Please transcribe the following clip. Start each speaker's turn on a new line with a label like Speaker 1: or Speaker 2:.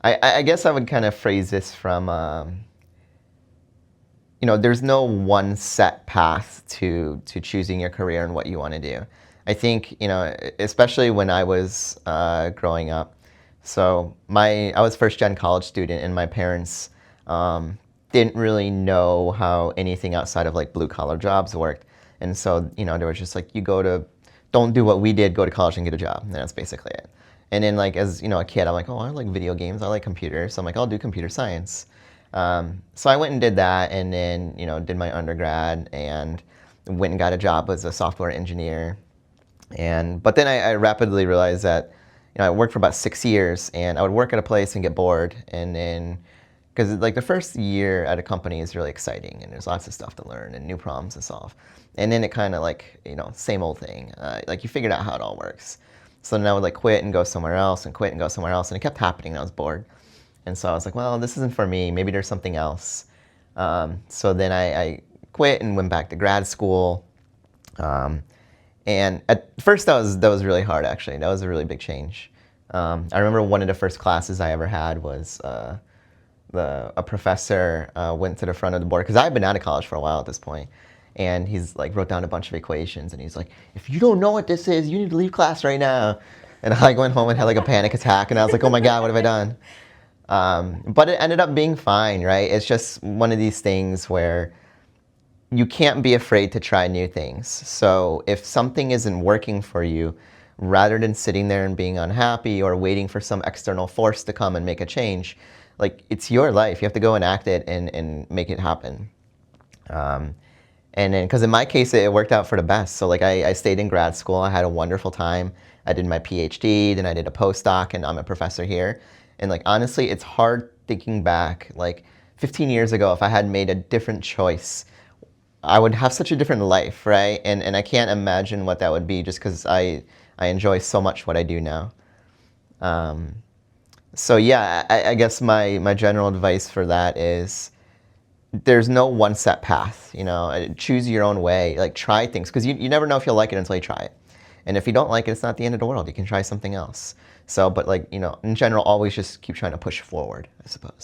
Speaker 1: I guess I would kind of phrase this from, there's no one set path to choosing your career and what you want to do. I think, especially when I was growing up. So I was first gen college student, and my parents didn't really know how anything outside of like blue collar jobs worked. And so, they were just like, don't do what we did, go to college and get a job. And that's basically it. And then like as a kid, I'm like, oh, I like video games, I like computers. So I'm like, I'll do computer science. So I went and did that, and then did my undergrad and went and got a job as a software engineer. But then I rapidly realized that I worked for about 6 years, and I would work at a place and get bored, and then because like the first year at a company is really exciting, and there's lots of stuff to learn and new problems to solve, and then it kind of like same old thing, like you figured out how it all works. So then I would like quit and go somewhere else and quit and go somewhere else, and it kept happening, and I was bored. And so I was like, well, this isn't for me. Maybe there's something else. So then I quit and went back to grad school. And at first that was really hard, actually. That was a really big change. I remember one of the first classes I ever had was a professor went to the front of the board, because I had been out of college for a while at this point. And he's like wrote down a bunch of equations, and he's like, if you don't know what this is, you need to leave class right now. And I went home and had like a panic attack, and I was like, oh my God, what have I done? But it ended up being fine, right? It's just one of these things where you can't be afraid to try new things. So if something isn't working for you, rather than sitting there and being unhappy or waiting for some external force to come and make a change, like it's your life. You have to go and act it and make it happen. And then, because in my case, it worked out for the best. So like I stayed in grad school. I had a wonderful time. I did my PhD, then I did a postdoc, and I'm a professor here. And like honestly, it's hard thinking back. Like 15 years ago, if I had made a different choice, I would have such a different life, right? And I can't imagine what that would be, just because I enjoy so much what I do now. So yeah, I guess my general advice for that is there's no one set path. Choose your own way. Like try things, because you never know if you'll like it until you try it. And if you don't like it, it's not the end of the world. You can try something else. So, but like, in general, always just keep trying to push forward, I suppose.